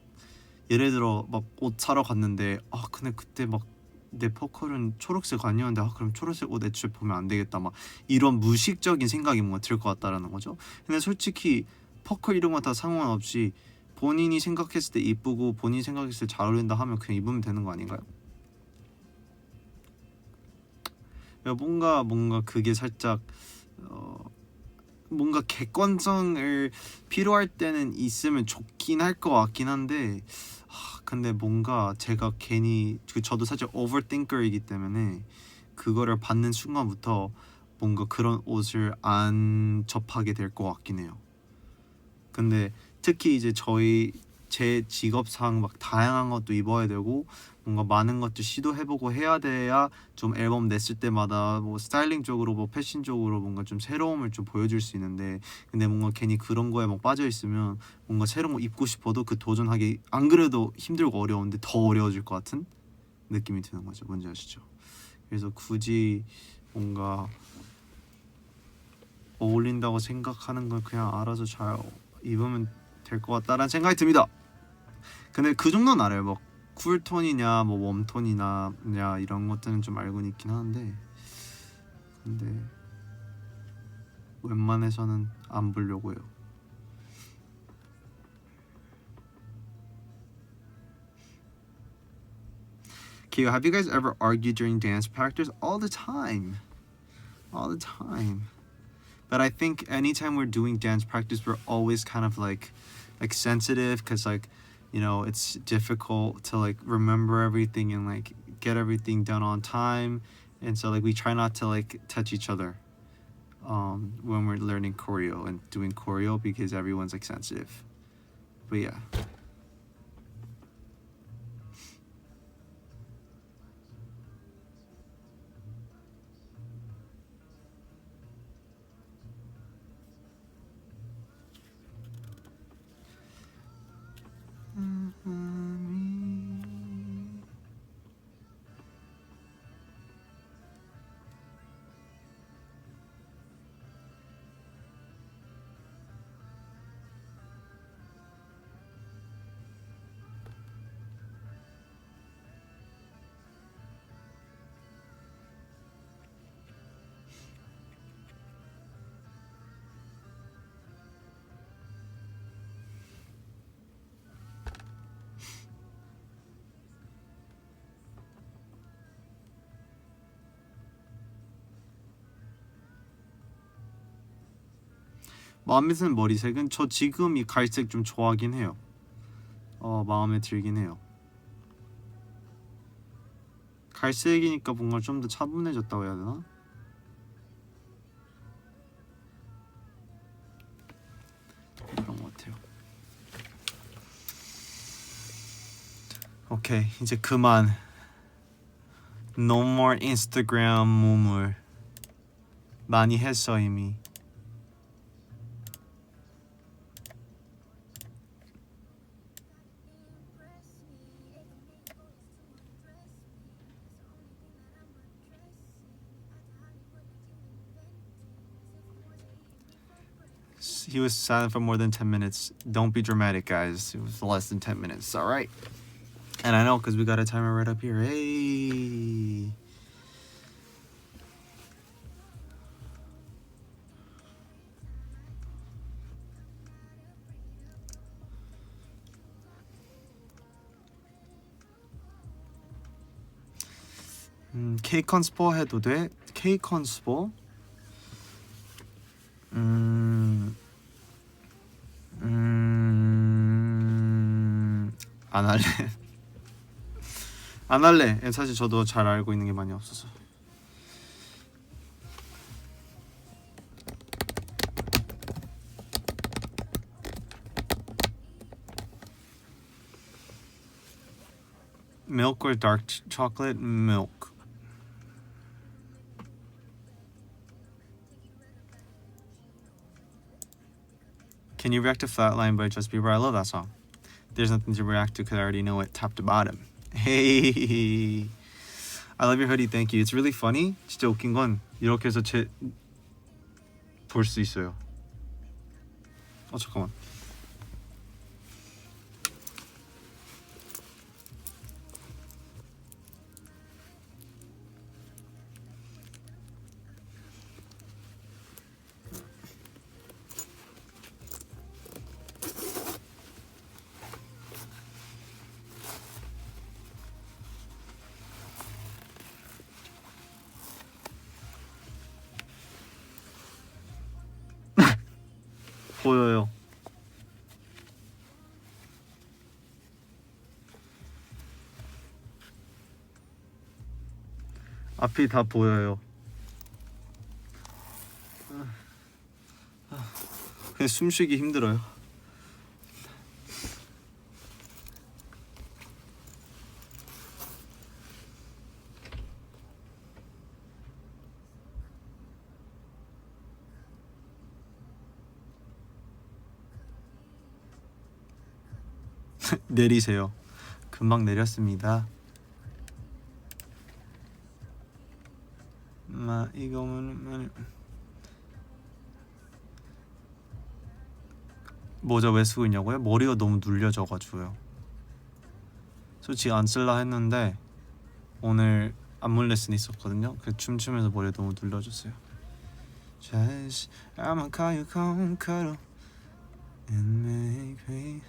예를 들어 막 옷 사러 갔는데 근데 그때 막 내 퍼컬은 초록색 아니었는데 그럼 초록색 옷 애초에 보면 안 되겠다 막 이런 무의식적인 생각이 뭔가 들 것 같다라는 거죠. 근데 솔직히 퍼컬 이런 거 다 상관없이 본인이 생각했을 때 이쁘고 본인이 생각했을 때 잘 어울린다 하면 그냥 입으면 되는 거 아닌가요? 뭔가 그게 살짝 뭔가 객관성을 필요할 때는 있으면 좋긴 할 것 같긴 한데 근데 뭔가 제가 괜히 저도 사실 오버띵커이기 때문에 그거를 받는 순간부터 뭔가 그런 옷을 안 접하게 될 것 같긴 해요. 근데 특히 이제 제 직업상 막 다양한 것도 입어야 되고 뭔가 많은 것도 시도해보고 해야 돼야 좀 앨범 냈을 때마다 뭐 스타일링 쪽으로 뭐 패션 쪽으로 뭔가 좀 새로움을 좀 보여줄 수 있는데 근데 뭔가 괜히 그런 거에 막 빠져 있으면 뭔가 새로운 거 입고 싶어도 그 도전하기 안 그래도 힘들고 어려운데 더 어려워질 것 같은 느낌이 드는 거죠. 뭔지 아시죠? 그래서 굳이 뭔가 어울린다고 생각하는 건 그냥 알아서 잘 입으면 될 것 같다라는 생각이 듭니다. 근데 그 정도는 알아요. 뭐 쿨톤이냐 뭐 웜톤이냐 이런 것들은 좀 알고는 있긴 하는데 근데 웬만해서는 안 보려고 해요. Okay, have you guys ever argued during dance practice? All the time. But I think anytime we're doing dance practice, we're always kind of like sensitive because like it's difficult to like remember everything and like get everything done on time, and so like we try not to like touch each other when we're learning choreo and doing choreo because everyone's like sensitive. But yeah. 마음에 드는 머리색은 저 지금 이 갈색 좀 좋아하긴 해요. 마음에 들긴 해요. 갈색이니까 뭔가 좀 더 차분해졌다고 해야 되나? 그런 것 같아요. 오케이, 이제 그만. No more 인스타그램 무물. 많이 했어 이미. He was silent for more than 10 minutes. Don't be dramatic, guys. It was less than 10 minutes. All right. And I know because we got a timer right up here. Hey. K-컨스포 해도 돼? K-컨스포? 안 할래. 안 할래. 사실 저도 잘 알고 있는 게 많이 없어서. Milk or dark chocolate? Milk. Can you react to Flatline by Justin Bieber? I love that song. There's nothing to react to because I already know it top to bottom. Hey, I love your hoodie. Thank you. It's really funny. 진짜 웃긴 건 이렇게 해서 볼 수 있어요. 잠깐만. 보여요. 앞이 다 보여요. 그냥 숨쉬기 힘들어요. 내리세요. 금방 내렸습니다. 이거는 모자 왜 쓰고 있냐고요? 머리가 너무 눌려져가지고요. 솔직히 안 쓸라 했는데 오늘 안무 레슨 있었거든요. 그 춤추면서 머리가 너무 눌려졌어요. Just I'ma call you, come cuddle and make me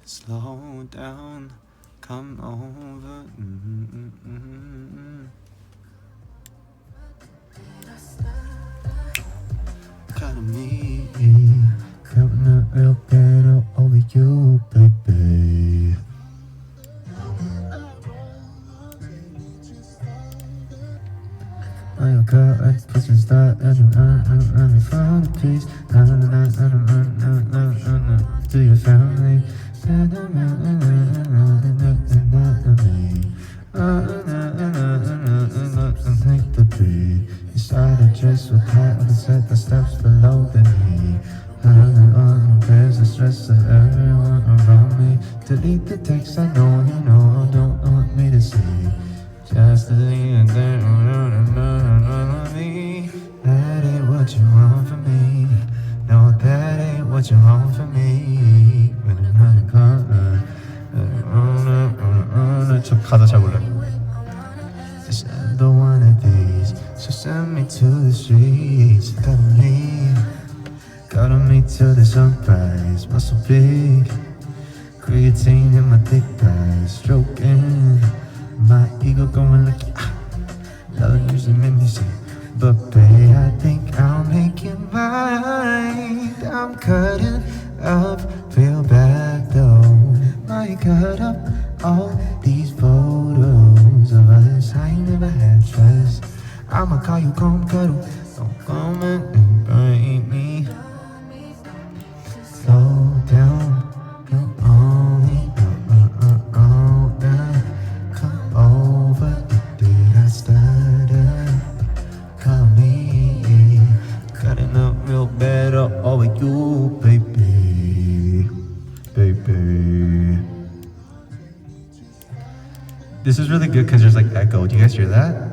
slow down, come over. Got me, counting a real better over you, baby. I got a person start and I'm found a piece. To your family. Take the beat. You started just with that and set the steps below the knee. There's the stress of everyone around me. Delete the text, I know you know, don't want me to see. Just to leave it there, me. That ain't what you want from me. No, that ain't what you want from me. 저 가사 잘 몰라요. Just another one of these. So send me to the streets. Got me till the sunrise. Muscle big. Creatine in my thick thighs. Stroking my ego going like love usually make me sick. But babe, I think I'll make it mine. I'm cutting up real bad though. I cut up all these photos of us I never had trust. I'ma call you, come cuddle. Don't come and break me. Slow down, come on me. Come over, did I stutter? Call me, cutting up real bad over you, baby, baby. This is really good because there's like echo. Do you guys hear that?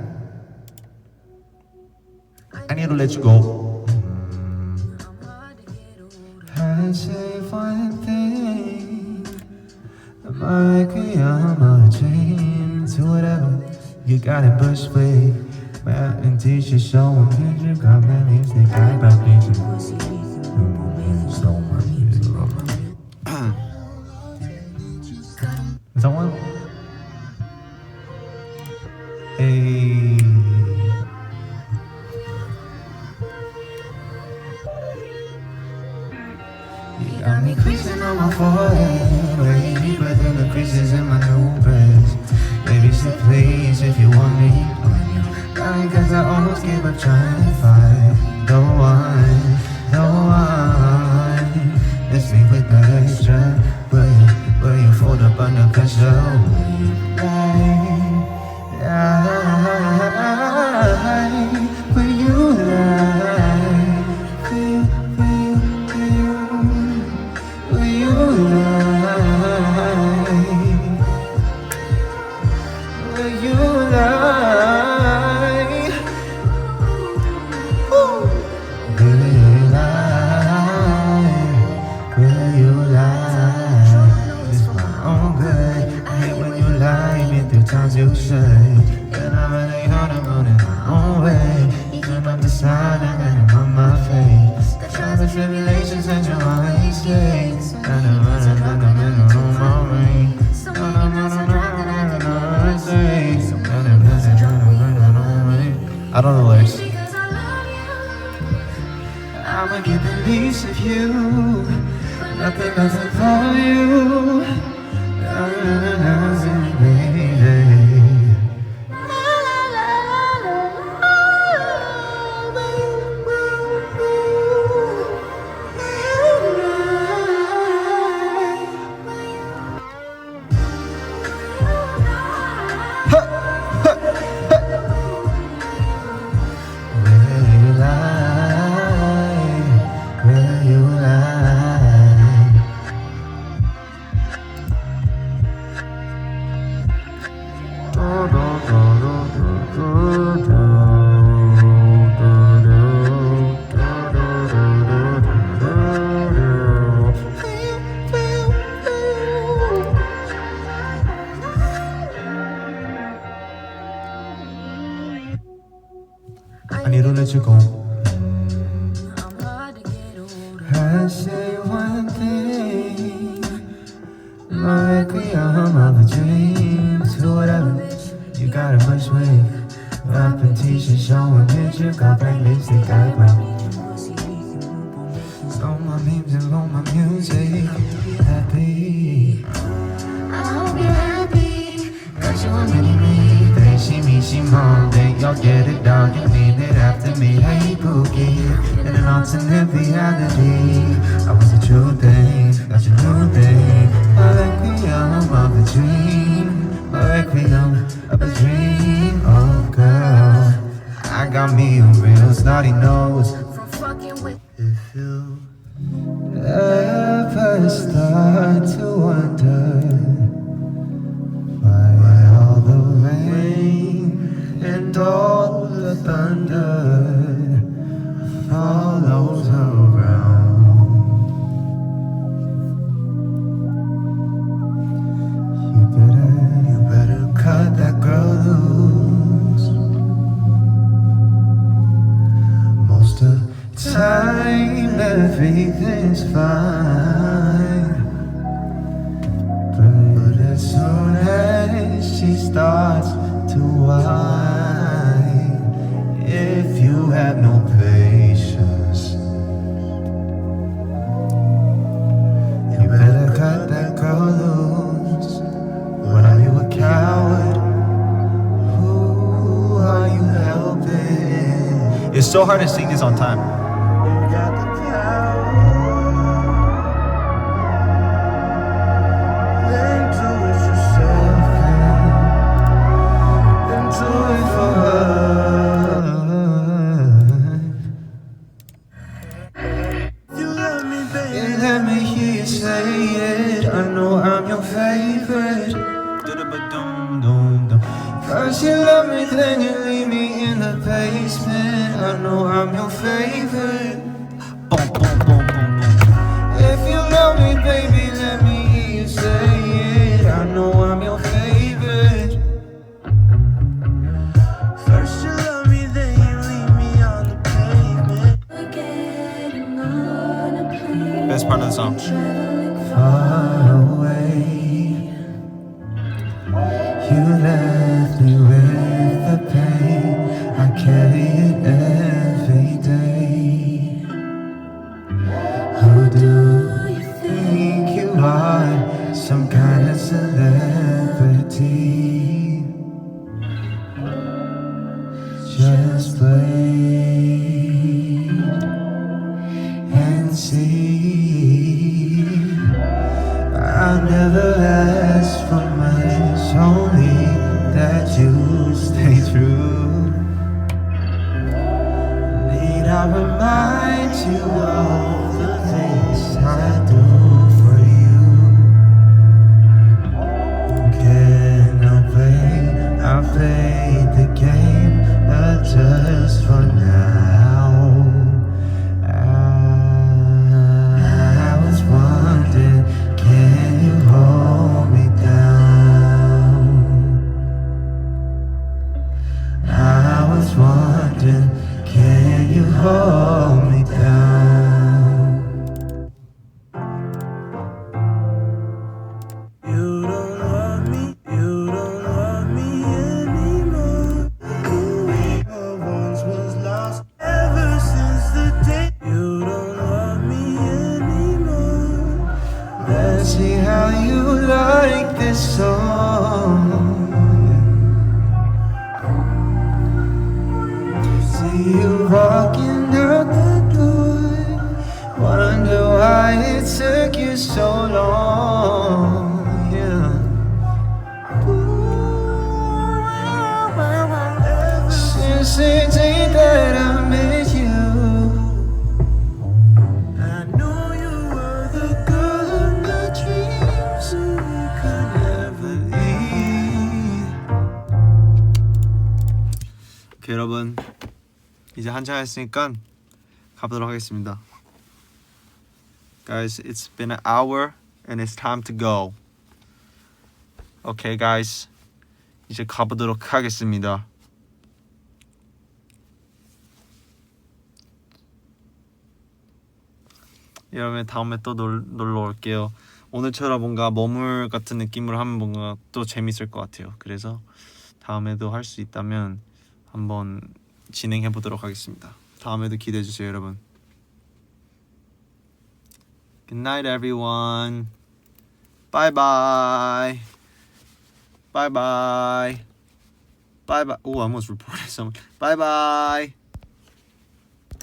I need to let you go. I say one thing. Am I agree? I'm a dream to whatever you got it pushed with. Matt and Tisha showing picture comments. They got about picture. So much. Is that one? Got me creasing on my forehead, way deeper than the creases in my new breast. Baby, say please if you want me. Cause I almost gave up trying to fight. Don't want. Miss me with that extra. Will you fold up under pressure? Will you lie? Will you lie? Will you lie? Will you lie? Will you lie? It's my own good. I hate when you lie, been through times you should. And I'm really hard, I'm on it my own way. Even up the side, I got it on my face. The trials and tribulations and your mistakes. And I'm running on my ring. I don't know the lyrics. I'ma get the least of you. Nothing for you. I need to let you go. I say one thing, my requiem of a dream. To whatever, you got a much weight. Rapping t-shirt showing that you got black lipstick, I glow. On my memes and on my music, happy. I hope you're happy. Got you on mini-me. They see me, she mom. They y'all get it, dog. You need it after me. Hey, Pookie. In an alternate reality, I was a true thing. Got your new thing. My requiem of a dream. My requiem of a dream. Oh, girl. I got me a real snotty nose. From fucking with. If you ever start to wonder why all the rain and all the thunder follows around, you better cut that girl loose. Most of the time everything's fine, but as soon as she starts to whine, if you have no patience, you better cut that girl loose. What, are you a coward? Who are you helping? It's so hard to sing this on time. You got the power. Then do it yourself, then do it for her. You love me, baby, and let me hear you say it. I know I'm your favorite. First you love me, then you leave me in the basement. I know I'm your favorite. Boom, boom, boom, boom, boom. If you love me, baby, let me hear you say it. I know I'm your favorite. First you love me, then you leave me on the pavement. Best part of the song. Far away, you left me with the pain. I carry it every day. Who do you some kind of celebrity. Just wait and see. I'll never ask for much, only that you stay true. Need I remind you of the things I do for you? Can I play the game, but just for now. I was wondering, can you hold me down? I was wondering, can you hold me down? You don't love me, you don't love me anymore. You once was lost ever since the day. You don't love me anymore. Let's see how you like this song. See you walking out the door. Wonder why it took you so long. Yeah. Since the day that I met you, I knew you were the girl of my dreams, so we could never leave. 오케이, 여러분. 이제 한창 했으니까 가보도록 하겠습니다. Guys, it's been an hour and it's time to go. Okay, guys. 이제 가보도록 하겠습니다. 여러분, 다음에 또 놀러 올게요. 오늘처럼 뭔가 머물 같은 느낌으로 하면 뭔가 또 재밌을 것 같아요. 그래서 다음에도 할 수 있다면 한번 진행해 보도록 하겠습니다. 다음에도 기대해 주세요, 여러분. Good night, everyone. Bye bye. Bye bye. Bye bye. Oh, I almost reported someone. Bye bye.